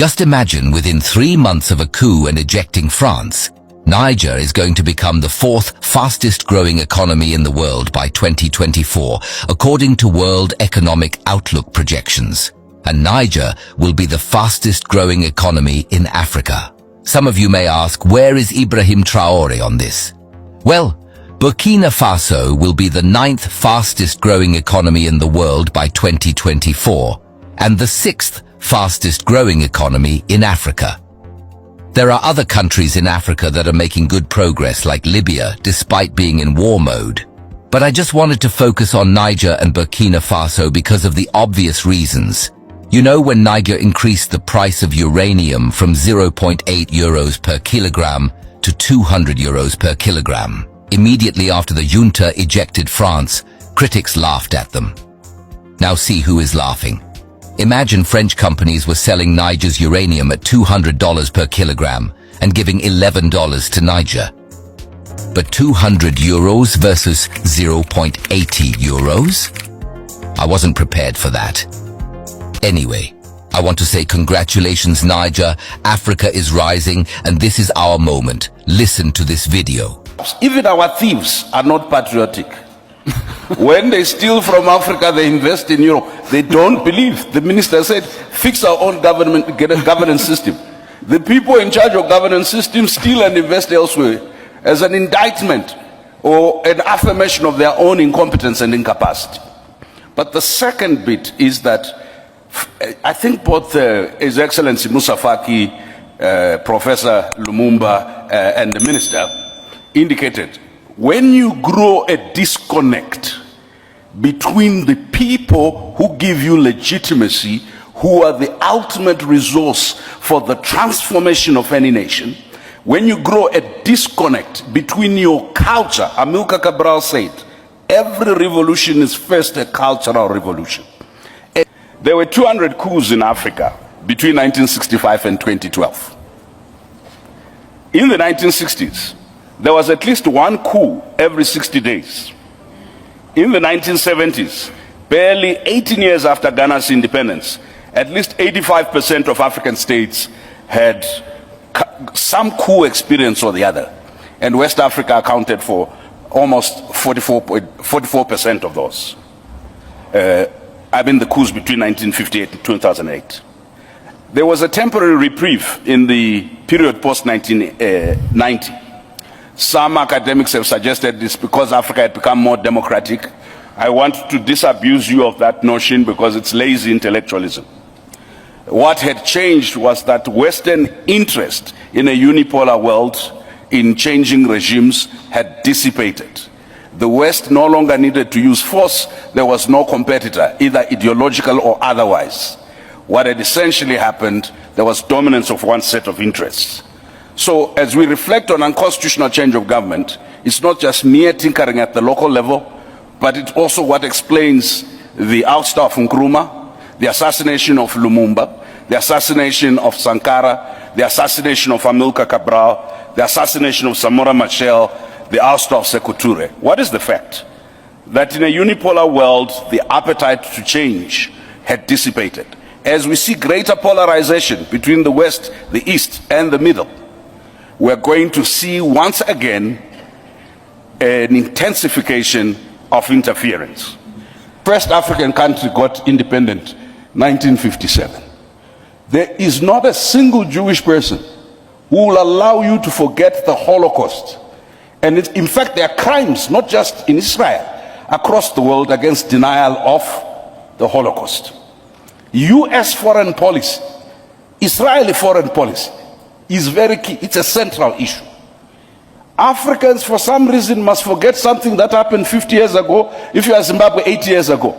Just imagine within 3 months of a coup and ejecting France, Niger is going to become the 4th fastest growing economy in the world by 2024, according to World Economic Outlook projections. And Niger will be the fastest growing economy in Africa. Some of you may ask, where is Ibrahim Traore on this? Well, Burkina Faso will be the 9th fastest growing economy in the world by 2024, and the 6th fastest growing economy in Africa. There are other countries in Africa that are making good progress, like Libya, despite being in war mode. But I just wanted to focus on Niger and Burkina Faso because of the obvious reasons. You know, when Niger increased the price of uranium from 0.8 euros per kilogram to 200 euros per kilogram, immediately after the junta ejected France, critics laughed at them. Now see who is laughing. Imagine French companies were selling Niger's uranium at $200 per kilogram and giving $11 to Niger. But 200 euros versus 0.80 euros? I wasn't prepared for that. Anyway, I want to say congratulations, Niger. Africa is rising, and this is our moment. Listen to this video. Even our thieves are not patriotic. When they steal from Africa, they invest in Europe. They don't believe. The minister said, fix our own government, get a governance system. The people in charge of governance systems steal and invest elsewhere as an indictment or an affirmation of their own incompetence and incapacity. But the second bit is that I think both His Excellency Moussa Faki, Professor Lumumba, and the minister indicated, when you grow a disconnect between the people who give you legitimacy, who are the ultimate resource for the transformation of any nation, when you grow a disconnect between your culture, Amilcar Cabral said, every revolution is first a cultural revolution. There were 200 coups in Africa between 1965 and 2012. In the 1960s, there was at least one coup every 60 days. In the 1970s, barely 18 years after Ghana's independence, at least 85% of African states had some coup experience or the other. And West Africa accounted for almost 44% of those. I mean the coups between 1958 and 2008. There was a temporary reprieve in the period post-1990. Some academics have suggested this because Africa had become more democratic. I want to disabuse you of that notion because it's lazy intellectualism. What had changed was that Western interest in a unipolar world, in changing regimes, had dissipated. The West no longer needed to use force. There was no competitor, either ideological or otherwise. What had essentially happened, there was dominance of one set of interests. So as we reflect on unconstitutional change of government, it's not just mere tinkering at the local level, but it's also what explains the ouster of Nkrumah, the assassination of Lumumba, the assassination of Sankara, the assassination of Amilcar Cabral, the assassination of Samora Machel, the ouster of Sékou Touré. What is the fact? That in a unipolar world, the appetite to change had dissipated. As we see greater polarization between the West, the East, and the Middle, we're going to see once again an intensification of interference. First African country got independent 1957. There is not a single Jewish person who will allow you to forget the Holocaust. And in fact, there are crimes, not just in Israel, across the world against denial of the Holocaust. US foreign policy, Israeli foreign policy, is very key. It's a central issue. Africans, for some reason, must forget something that happened 50 years ago, if you are Zimbabwe 80 years ago.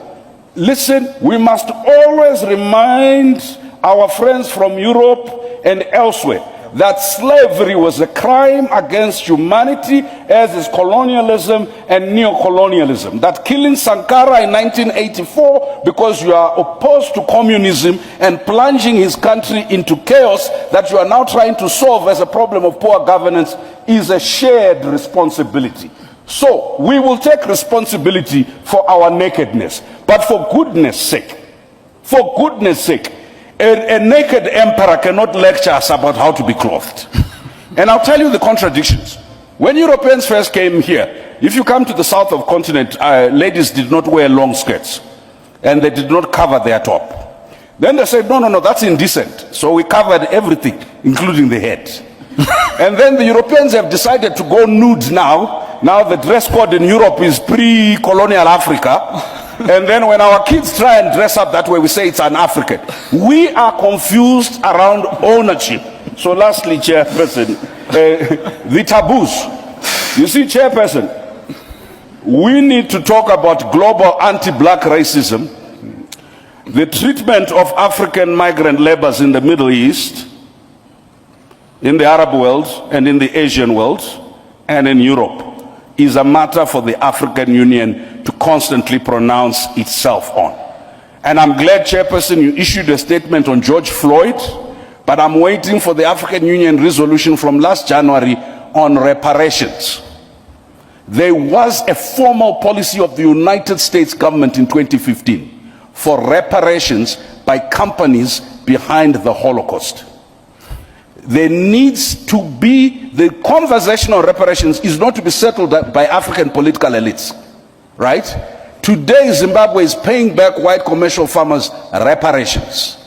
Listen, we must always remind our friends from Europe and elsewhere that slavery was a crime against humanity, as is colonialism and neocolonialism. That killing Sankara in 1984 because you are opposed to communism and plunging his country into chaos that you are now trying to solve as a problem of poor governance is a shared responsibility. So we will take responsibility for our nakedness, but for goodness sake, A naked emperor cannot lecture us about how to be clothed. And I'll tell you the contradictions. When Europeans first came here, if you come to the south of the continent, ladies did not wear long skirts. And they did not cover their top. Then they said, no, that's indecent. So we covered everything, including the head. And then the Europeans have decided to go nude now. Now the dress code in Europe is pre-colonial Africa. And then when our kids try and dress up that way, we say it's an African. We are confused around ownership. So lastly, Chairperson, the taboos. You see, Chairperson, we need to talk about global anti-black racism, the treatment of African migrant laborers in the Middle East, in the Arab world, and in the Asian world, and in Europe, is a matter for the African Union to constantly pronounce itself on. And I'm glad, Chairperson, you issued a statement on George Floyd, but I'm waiting for the African Union resolution from last January on reparations. There was a formal policy of the United States government in 2015 for reparations by companies behind the Holocaust. There needs to be, the conversation on reparations is not to be settled by African political elites, right? Today Zimbabwe is paying back white commercial farmers reparations.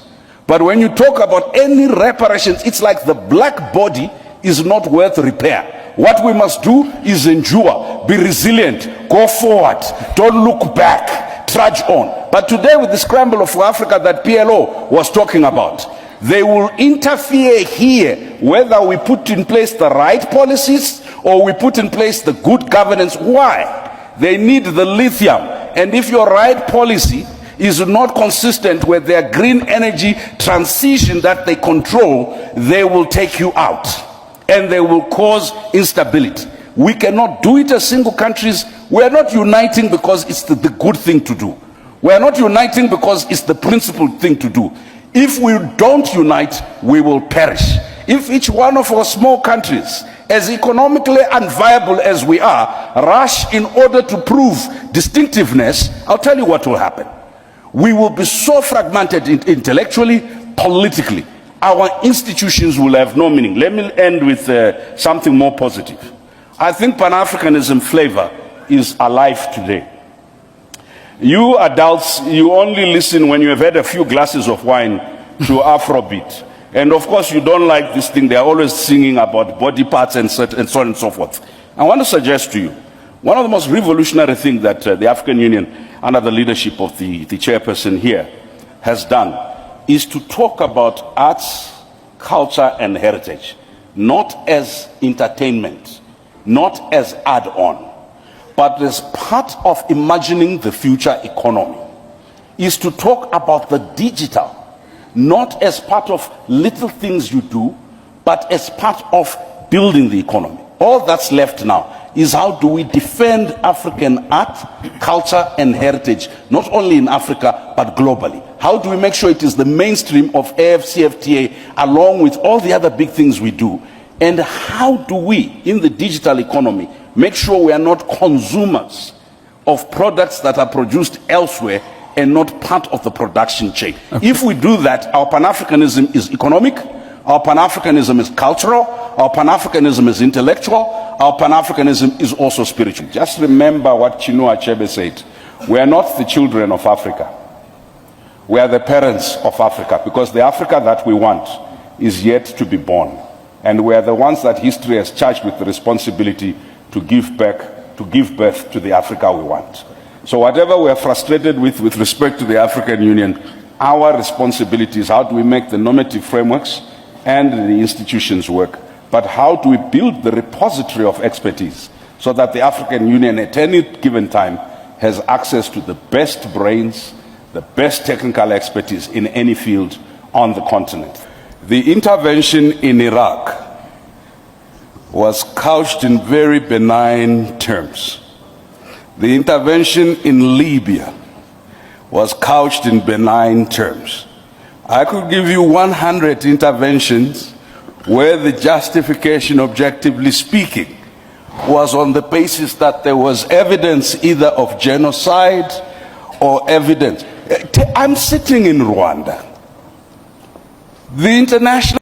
But when you talk about any reparations, it's like the black body is not worth repair. What we must do is endure, be resilient, go forward, don't look back, trudge on. But today with the scramble of Africa that PLO was talking about, they will interfere here whether we put in place the right policies or we put in place the good governance. Why? They need the lithium. And if your right policy is not consistent with their green energy transition that they control, they will take you out. And they will cause instability. We cannot do it as single countries. We are not uniting because it's the good thing to do. We are not uniting because it's the principled thing to do. If we don't unite, we will perish. If each one of our small countries, as economically unviable as we are, rush in order to prove distinctiveness, I'll tell you what will happen. We will be so fragmented intellectually, politically. Our institutions will have no meaning. Let me end with something more positive. I think Pan-Africanism flavor is alive today. You adults, you only listen when you have had a few glasses of wine to Afrobeat. And of course you don't like this thing. They're always singing about body parts and so on and so forth. I want to suggest to you, one of the most revolutionary things that the African Union, under the leadership of the chairperson here, has done is to talk about arts, culture, and heritage, not as entertainment, not as add-on, but as part of imagining the future economy, is to talk about the digital, not as part of little things you do, but as part of building the economy. All that's left now is how do we defend African art, culture, and heritage, not only in Africa, but globally. How do we make sure it is the mainstream of AFCFTA along with all the other big things we do? And how do we, in the digital economy, make sure we are not consumers of products that are produced elsewhere and not part of the production chain? Okay. If we do that, our Pan-Africanism is economic, our Pan-Africanism is cultural, our Pan-Africanism is intellectual, our Pan-Africanism is also spiritual. Just remember what Chinua Achebe said. We are not the children of Africa. We are the parents of Africa, because the Africa that we want is yet to be born. And we are the ones that history has charged with the responsibility to give birth to the Africa we want. So whatever we are frustrated with respect to the African Union, our responsibility is how do we make the normative frameworks and the institutions work, but how do we build the repository of expertise so that the African Union at any given time has access to the best brains, the best technical expertise in any field on the continent. The intervention in Iraq was couched in very benign terms. The intervention in Libya was couched in benign terms. I could give you 100 interventions where the justification, objectively speaking, was on the basis that there was evidence either of genocide or evidence. I'm sitting in Rwanda. The international